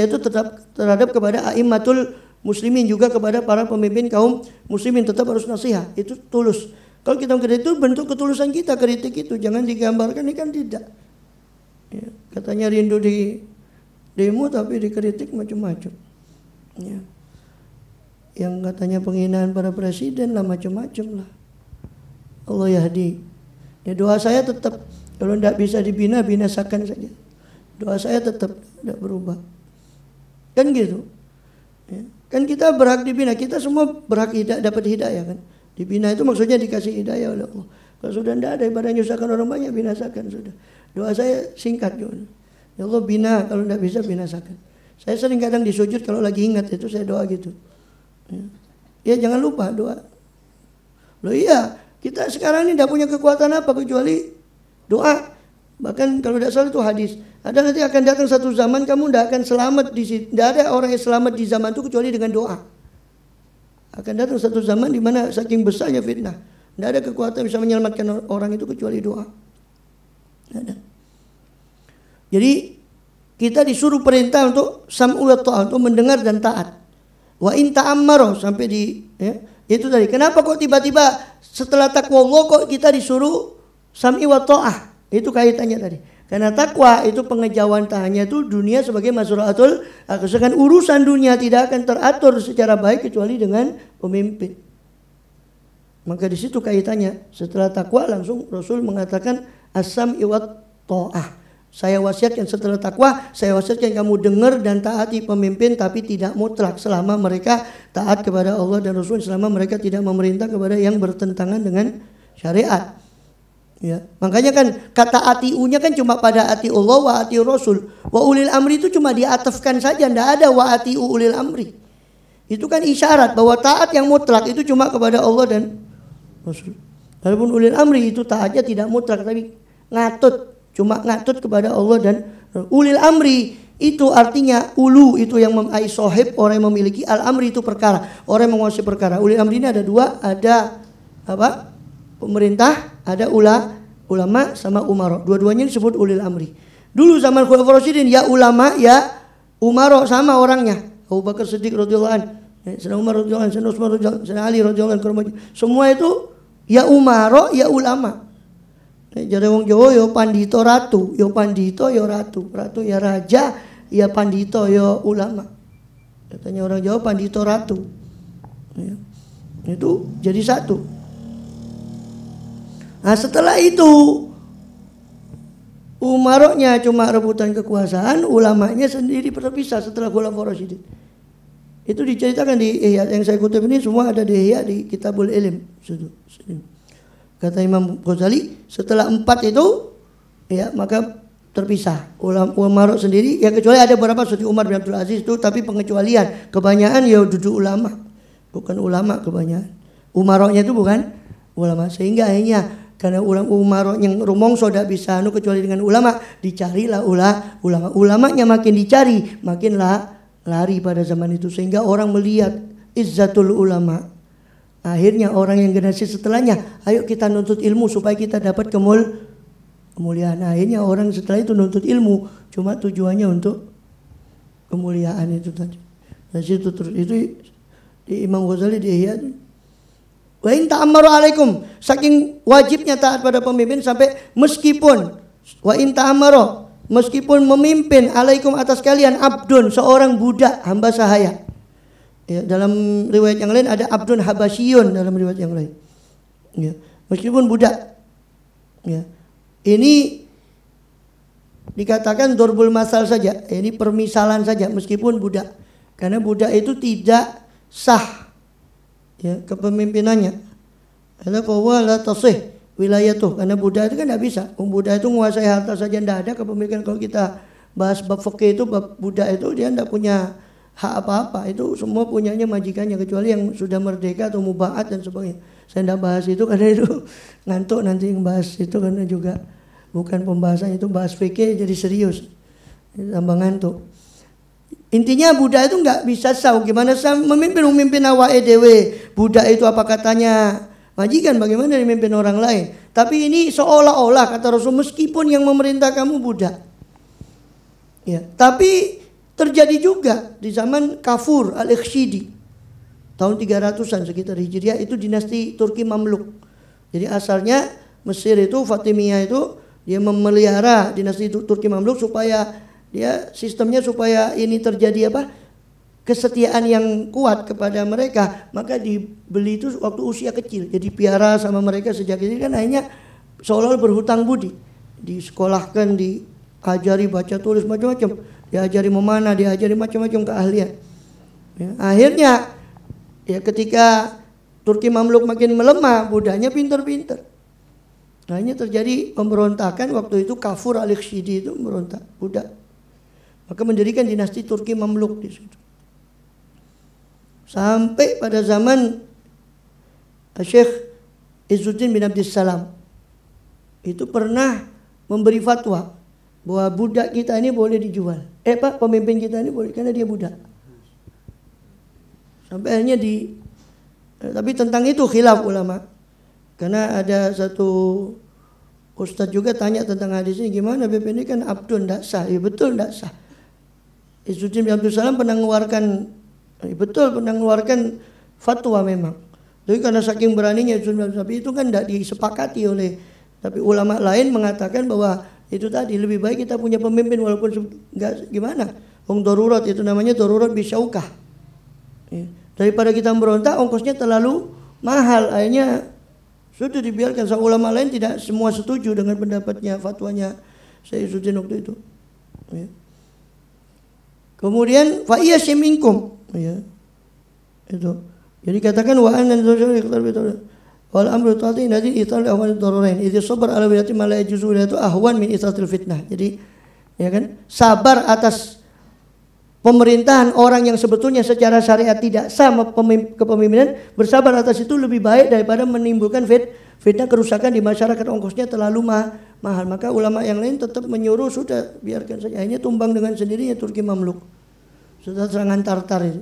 itu tetap terhadap kepada a'immatul muslimin, juga kepada para pemimpin kaum muslimin tetap harus nasihat. Itu tulus. Kalau kita kritik itu bentuk ketulusan kita, kritik itu jangan digambarkan, ini kan tidak. Ya, katanya rindu di demo tapi dikritik macam-macam. Ya. Yang katanya penghinaan pada presiden lah, macam-macam lah. Allah yahdi. Ya, doa saya tetap, kalau tidak bisa dibina, binasakan saja. Doa saya tetap tidak berubah. Kan gitu. Ya. Kan kita berhak dibina, kita semua berhak dapat hidayah kan. Dibina itu maksudnya dikasih hidayah oleh Allah. Kalau sudah tidak ada, ibadah nyusahkan orang banyak, binasakan sudah. Doa saya singkat juga. Ya Allah bina, kalau tidak bisa binasakan. Saya sering kadang di sujud kalau lagi ingat itu saya doa gitu. Ya jangan lupa doa. Loh iya, kita sekarang ini tidak punya kekuatan apa kecuali doa. Bahkan kalau tidak salah itu hadis. Ada nanti akan datang satu zaman kamu tidak akan selamat di situ. Tidak ada orang yang selamat di zaman itu kecuali dengan doa. Akan datang satu zaman di mana saking besarnya fitnah, tidak ada kekuatan bisa menyelamatkan orang itu kecuali doa. Ada. Jadi kita disuruh perintah untuk sam'u wa ta'ah, untuk mendengar dan taat. Wa in ta'ammaro, sampai di itu tadi. Kenapa kok tiba-tiba setelah takwa Allah kok kita disuruh sam'i wa ta'ah? Itu kaitannya tadi. Karena takwa itu pengejauhan tahannya itu dunia sebagai mazra'atul akhirah. Urusan dunia tidak akan teratur secara baik kecuali dengan pemimpin. Maka di situ kaitannya. Setelah takwa langsung Rasul mengatakan as-sam'i wa ta'ah. Saya wasiatkan setelah takwa, saya wasiatkan kamu dengar dan taati pemimpin, tapi tidak mutlak selama mereka taat kepada Allah dan Rasul, selama mereka tidak memerintah kepada yang bertentangan dengan syariat. Ya, makanya kan kata atiunya kan cuma pada ati Allah wa ati Rasul. Wa ulil amri itu cuma diatafkan saja, tidak ada wa atiu ulil amri. Itu kan isyarat bahwa taat yang mutlak itu cuma kepada Allah dan Rasul. Walaupun ulil amri itu taatnya tidak mutlak, tapi ngatut. Cuma ngatut kepada Allah dan ulil amri itu artinya ulu itu yang sohib, orang yang memiliki, al amri itu perkara, orang yang menguasai perkara. Ulil amri ini ada dua, ada apa? Pemerintah, ada ulama sama umaro. Dua-duanya disebut ulil amri. Dulu zaman Khulafaur Rasyidin ya ulama ya umaro sama orangnya. Abu Bakar Siddiq radhiyallahu anhu, Sayyidina Umar radhiyallahu anhu, Sayyidina Utsman radhiyallahu anhu, Sayyidina Ali radhiyallahu anhu. Semua itu ya umaro ya ulama. Jadi wong Jawa yo pandito ratu, yo pandito yo ratu, ratu ya raja, ya pandito yo ulama. Katanya orang Jawa pandito ratu. Ya. Itu jadi satu. Nah setelah itu umaroknya cuma rebutan kekuasaan, ulamanya sendiri terpisah setelah Khulafaur Rasyidin. Itu diceritakan di Ihya yang saya kutip ini, semua ada di Ihya di Kitabul Ilm. Kata Imam Ghazali, setelah 4 itu ya maka terpisah. Umarok sendiri ya, kecuali ada beberapa seperti Umar bin Abdul Aziz itu, tapi pengecualian. Kebanyakan ya duduk ulama, bukan ulama kebanyakan. Umaroknya itu bukan ulama, sehingga akhirnya karena umarok yang rumongso tidak bisa kecuali dengan ulama, dicarilah ulama. Ulamanya makin dicari, makinlah lari pada zaman itu, sehingga orang melihat izzatul ulama. Akhirnya orang yang generasi setelahnya, ayo kita nuntut ilmu supaya kita dapat kemuliaan. Akhirnya orang setelah itu nuntut ilmu, cuma tujuannya untuk kemuliaan itu tadi. Dari situ terus itu di Imam Ghazali di Ihya. Wa in ta'ammaru alaikum, saking wajibnya taat pada pemimpin sampai meskipun wa in ta'ammaru, meskipun memimpin alaikum atas kalian abdun, seorang budak hamba sahaya. Ya, dalam riwayat yang lain ada abdun habasyun dalam riwayat yang lain. Ya, meskipun budak. Ya. Ini dikatakan dorbul masal saja, ini permisalan saja meskipun budak. Karena budak itu tidak sah ya kepemimpinannya. Karena bahwa la tasih wilayatuh, karena budak itu kan tidak bisa. Budak itu menguasai harta saja tidak ada kepemilikan. Kalau kita bahas bab fikih itu, bab budak itu dia tidak punya hak apa-apa, itu semua punyanya majikannya, kecuali yang sudah merdeka atau mubaat dan sebagainya. Saya tidak bahas itu karena itu ngantuk nanti yang bahas itu, karena juga bukan pembahasan itu, bahas fikih jadi serius, tambah ngantuk. Intinya budak itu nggak bisa sah. Gimana sah memimpin awake dewe? Budak itu apa katanya majikan, bagaimana memimpin orang lain? Tapi ini seolah-olah kata Rasul, meskipun yang memerintah kamu budak. Ya, tapi terjadi juga di zaman Kafur al-Ikhshidi tahun 300-an sekitar Hijriah, itu dinasti Turki Mamluk. Jadi asalnya Mesir itu Fatimiyah itu dia memelihara dinasti Turki Mamluk supaya dia sistemnya supaya ini terjadi apa? Kesetiaan yang kuat kepada mereka, maka dibeli itu waktu usia kecil. Jadi piara sama mereka sejak kecil, kan akhirnya seolah-olah berhutang budi. Disekolahkan, diajari baca tulis macam-macam, diajari memanah, diajari macam-macam keahlian. Ya, akhirnya ya ketika Turki Mamluk makin melemah, budaknya pintar-pintar. Akhirnya terjadi pemberontakan waktu itu, Kafur al-Ikhshidi itu memberontak budak. Maka mendirikan dinasti Turki Mamluk di situ. Sampai pada zaman Syekh Izzuddin bin Abdissalam itu pernah memberi fatwa bahwa budak kita ini boleh dijual. Pemimpin kita ini boleh, karena dia budak. Sampai akhirnya tapi tentang itu khilaf ulama. Karena ada satu ustadz juga tanya tentang hadis ini, gimana BP ini kan abdun, tidak sah. Ya betul tidak sah. Izzuddin bin Abdul Salam pernah mengeluarkan fatwa memang. Tapi karena saking beraninya Izzuddin bin Abdul Salam itu kan tidak disepakati oleh, tapi ulama lain mengatakan bahwa itu tadi lebih baik kita punya pemimpin walaupun enggak gimana. Darurat itu namanya darurat bisyaukah. Ya. Daripada kita berontak ongkosnya terlalu mahal, akhirnya sudah dibiarkan. Sang ulama lain tidak semua setuju dengan pendapatnya, fatwanya Syekh Izzuddin waktu itu. Ya. Kemudian fa iya minkum, ya. Itu. Jadi katakan wa anna wal amru tadi nanti ital ahwan darurain. Idza sabar ala bidati ma la yajuzu itu ahwan min isatil fitnah. Jadi ya kan, sabar atas pemerintahan orang yang sebetulnya secara syariat tidak sah kepemimpinan, bersabar atas itu lebih baik daripada menimbulkan fitnah kerusakan di masyarakat, ongkosnya terlalu mahal. Maka ulama yang lain tetap menyuruh sudah biarkan saja. Akhirnya tumbang dengan sendirinya Turki Mamluk. Setelah serangan Tartar itu.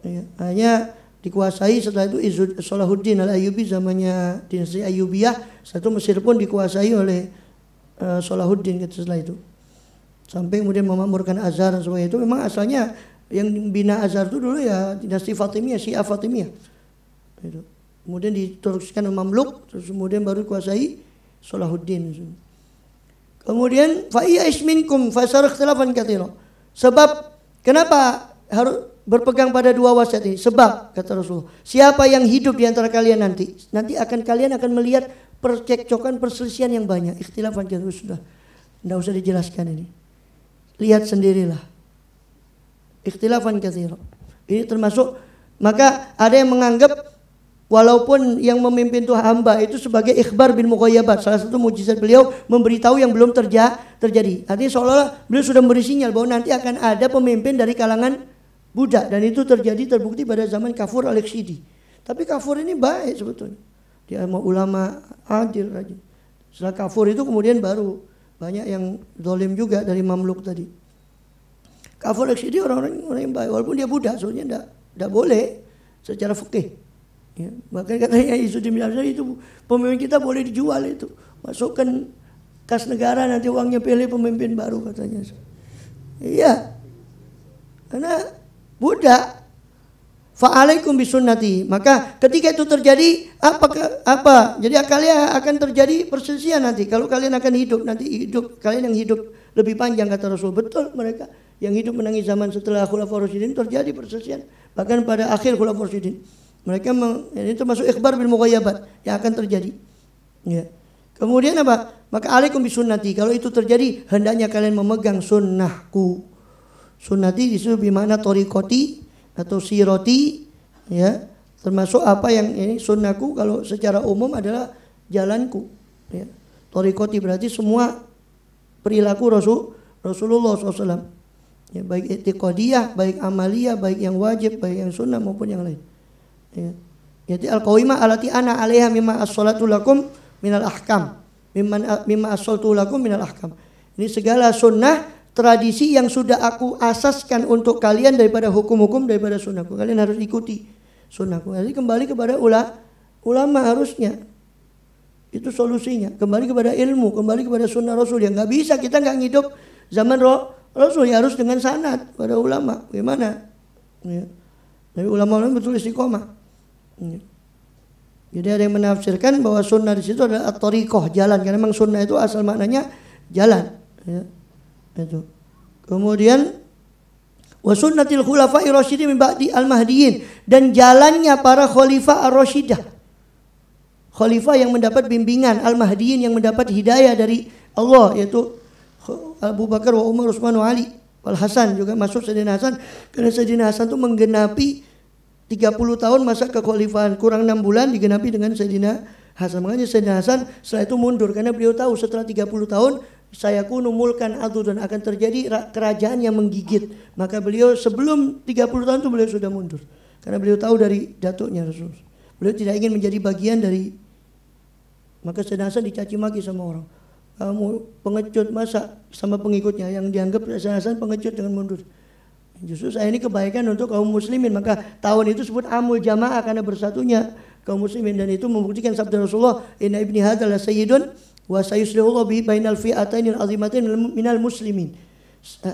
Ya, hanya dikuasai setelah itu Salahuddin Al-Ayyubi, zamannya dinasti Ayyubiyah. Satu Mesir pun dikuasai oleh Salahuddin setelah itu. Sampai kemudian memakmurkan Azhar dan sebagainya. Itu memang asalnya yang bina Azhar itu dulu ya dinasti Fatimiyah, Syiah Fatimiyah. Itu. Kemudian diteruskan Mamluk, terus kemudian baru dikuasai Salahuddin. Kemudian fa iya isminkum fasar ikhtilafan katsira. Sebab kenapa harus berpegang pada dua wasiat ini? Sebab kata Rasulullah, siapa yang hidup di antara kalian nanti kalian akan melihat percekcokan, perselisihan yang banyak. Ikhtilafan katsira, sudah tidak usah dijelaskan ini. Lihat sendirilah. Ikhtilafan katsira. Ini termasuk, maka ada yang menganggap walaupun yang memimpin itu hamba itu sebagai ikhbar bil mughayyabat. Salah satu mukjizat beliau memberitahu yang belum terjadi. Artinya seolah-olah beliau sudah memberi sinyal bahwa nanti akan ada pemimpin dari kalangan budak, dan itu terbukti pada zaman Kafur Al-Ikhshidi. Tapi Kafur ini baik sebetulnya. Dia ulama adil rajin. Setelah Kafur itu kemudian baru banyak yang zalim juga dari Mamluk tadi. Kafur Al-Ikhshidi orang yang baik walaupun dia budak, soalnya enggak boleh secara fikih. Ya, makanya katanya Izzuddin bin Abdul itu pemimpin kita boleh dijual itu. Masukkan kas negara nanti uangnya pilih pemimpin baru katanya. Iya. Karena budak. Fa'alaikum bisunnati. Maka ketika itu terjadi apa? Jadi kalian akan terjadi perselisihan nanti. Kalau kalian akan kalian yang hidup lebih panjang kata Rasul. Betul, mereka yang hidup menangi zaman setelah Khulafaur Rasyidin terjadi perselisihan. Bahkan pada akhir Khulafaur Rasyidin. Mereka ini termasuk ikhbar bil mughayyabat yang akan terjadi. Ya. Kemudian apa? Maka alaikum bisunnati. Kalau itu terjadi hendaknya kalian memegang sunnahku. Sunnati disebut bermakna thariqati atau siroti, ya, termasuk apa yang ini sunnahku kalau secara umum adalah jalanku, ya. Thariqati berarti semua perilaku Rasulullah SAW, ya, baik i'tiqadiyah, baik amaliyah, baik yang wajib, baik yang sunnah maupun yang lain, ya. Jadi al-qawimah alati ana 'alaiha mimma as-salatu lakum minal ahkam, mimma as-salatu lakum minal ahkam. Ini segala sunnah, tradisi yang sudah aku asaskan untuk kalian daripada hukum-hukum, daripada sunnahku. Kalian harus ikuti sunnahku. Jadi kembali kepada ulama harusnya. Itu solusinya. Kembali kepada ilmu, kembali kepada sunnah Rasul. Yang nggak bisa, kita nggak ngidup zaman Rasul, ya harus dengan sanad pada ulama. Bagaimana? Ya. Tapi ulama betul istiqomah. Ya. Jadi ada yang menafsirkan bahwa sunnah di situ adalah at-thariqah, jalan. Karena memang sunnah itu asal maknanya jalan. Ya. Itu. Kemudian wa sunnatil khulafa'i rasyidin min ba'di al-mahdiyyin, dan jalannya para khalifah ar-rasyidah. Khalifah yang mendapat bimbingan, al-mahdiyyin yang mendapat hidayah dari Allah, yaitu Abu Bakar wa Umar, Utsman wa Ali. Wal Hasan juga masuk Sayyidina Hasan, karena Sayyidina Hasan itu menggenapi 30 tahun masa kekhalifahan, kurang 6 bulan digenapi dengan Sayyidina Hasan. Makanya Sayyidina Hasan setelah itu mundur karena beliau tahu setelah 30 tahun saya kunu mulkan adudan, akan terjadi kerajaan yang menggigit. Maka beliau sebelum 30 tahun itu beliau sudah mundur. Karena beliau tahu dari datuknya Rasul. Beliau tidak ingin menjadi bagian dari. Maka Sayyidina Hasan dicaci maki sama orang. Kamu pengecut, masa sama pengikutnya yang dianggap Sayyidina Hasan pengecut dengan mundur. Justru saya ini kebaikan untuk kaum muslimin. Maka tahun itu disebut amul jamaah karena bersatunya kaum muslimin. Dan itu membuktikan sabda Rasulullah, inna ibni hadza la sayyidun wa sayuslihullahu bi bainal fi'atainil azimatain minal muslimin.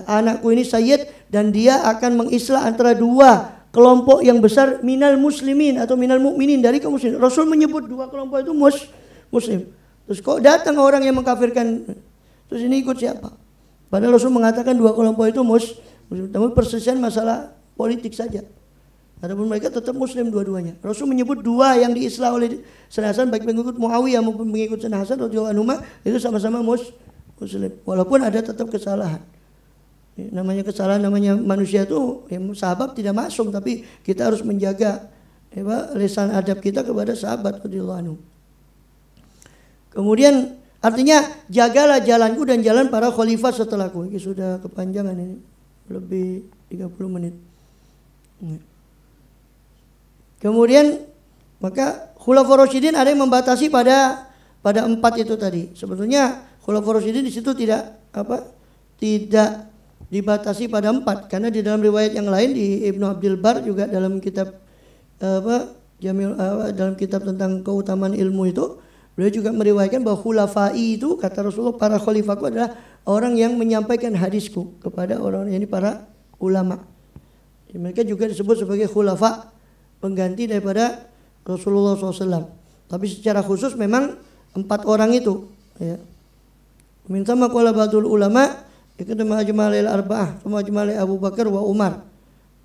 anakku ini sayyid dan dia akan mengislah antara dua kelompok yang besar minal muslimin atau minal mukminin dari kaum muslimin. Rasul menyebut dua kelompok itu muslim. Terus kok datang orang yang mengkafirkan? Terus ini ikut siapa? Padahal Rasul mengatakan dua kelompok itu muslim. Namun perselisihan masalah politik saja. Adapun mereka tetap muslim dua-duanya. Rasul menyebut dua yang diislah oleh Sayyidina Hasan baik pengikut Muawiyah maupun pengikut Sayyidina Hasan radhiyallahu anhu itu sama-sama muslim. Walaupun ada tetap kesalahan. Namanya kesalahan, namanya manusia itu sahabat tidak maksum, tapi kita harus menjaga lisan adab kita kepada sahabat radhiyallahu anhu. Kemudian artinya jagalah jalanku dan jalan para khalifah setelahku. Ini sudah kepanjangan ini, lebih 30 menit. Kemudian maka khulafaur rasyidin ada yang membatasi pada 4 itu tadi. Sebetulnya khulafaur rasyidin di situ tidak dibatasi pada 4, karena di dalam riwayat yang lain di Ibnu Abdul Bar juga dalam kitab dalam kitab tentang keutamaan ilmu itu beliau juga meriwayatkan bahwa khulafai itu kata Rasulullah para khalifahku adalah orang yang menyampaikan hadisku kepada orang ini para ulama. Mereka juga disebut sebagai khulafa, pengganti daripada Rasulullah SAW. Tapi secara khusus memang 4 orang itu. Ya. Minta maqala ba'dul ulama itu majma'il arba'ah, majma'il Abu Bakar wa Umar.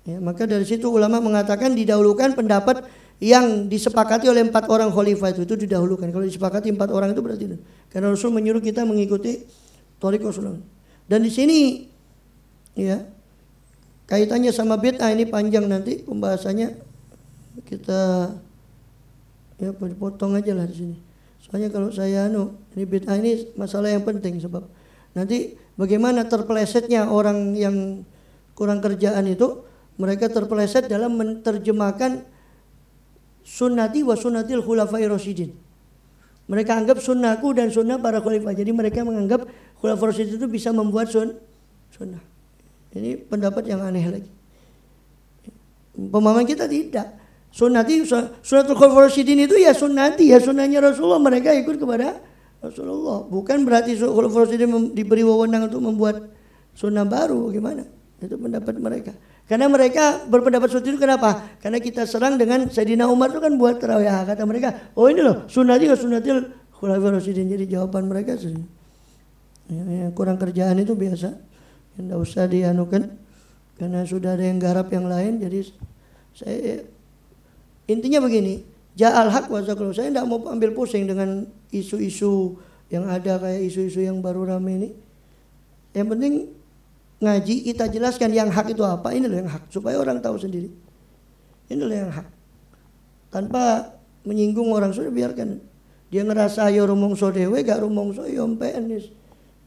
Ya, maka dari situ ulama mengatakan didahulukan pendapat yang disepakati oleh 4 orang khalifah itu didahulukan. Kalau disepakati 4 orang itu berarti itu. Karena Rasul menyuruh kita mengikuti thariqah Rasulullah. Dan di sini ya kaitannya sama bid'ah ini panjang nanti pembahasannya, kita ya potong aja lah di sini. Soalnya kalau saya ini bid'ah ini masalah yang penting, sebab nanti bagaimana terpelesetnya orang yang kurang kerjaan itu, mereka terpeleset dalam menerjemahkan sunnati wa sunnatil khulafai rasyidin. Mereka anggap sunnahku dan sunnah para khalifah. Jadi mereka menganggap khulafai rasyidin itu bisa membuat sunnah. Ini pendapat yang aneh lagi. Pemahaman kita tidak. Sunnatul khulafai rasyidin itu ya sunnati, ya sunnahnya Rasulullah. Mereka ikut kepada Rasulullah. Bukan berarti khulafai rasyidin diberi wewenang untuk membuat sunnah baru. Bagaimana? Itu pendapat mereka. Karena mereka berpendapat seperti itu, kenapa? Karena kita serang dengan Sayyidina Umar itu kan buat tarawih. Kata mereka, oh ini loh sunnatil khulafai rasyidin. Jadi jawaban mereka yang kurang kerjaan itu biasa, tidak usah dianukan karena sudah ada yang garap yang lain. Jadi saya intinya begini, ja'al haq wa zakru. Saya tidak mau ambil pusing dengan isu-isu yang ada, kayak isu-isu yang baru rame ini. Yang penting ngaji kita jelaskan yang hak itu apa, ini loh yang hak, supaya orang tahu sendiri. Ini loh yang hak. Tanpa menyinggung orang, sudah biarkan dia ngerasa yo rumongso dewe, gak rumongso yo mpen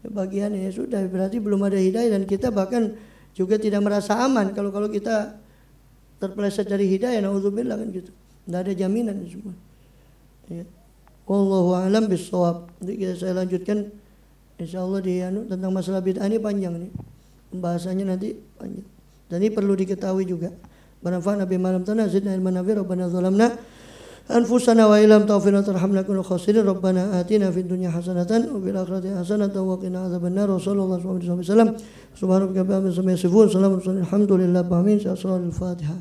bagian ya sudah, berarti belum ada hidayah. Dan kita bahkan juga tidak merasa aman kalau kita terpeleset dari hidayah, naudzubillah kan gitu. Tidak ada jaminan semua. Ya. Wallahu a'lam bissawab. Jadi saya lanjutkan insyaallah di tentang masalah bid'ah ini panjang nih. Pembahasannya nanti panjang. Dan ini perlu diketahui juga. Barangkali Nabi malam tanah zidna ilman nafi rabbana zalamna anfusana wa illam taghfir lana tarhamna kunna khasirin rabbana atina fid dunya hasanatan wa fil akhirati hasanatan wa qina adzabannar. Wassallallahu alaihi wasallam. Subhanaka rabbil izzati amma yasifun. Salamun alhamdulillah. Amin. Al-Fatihah.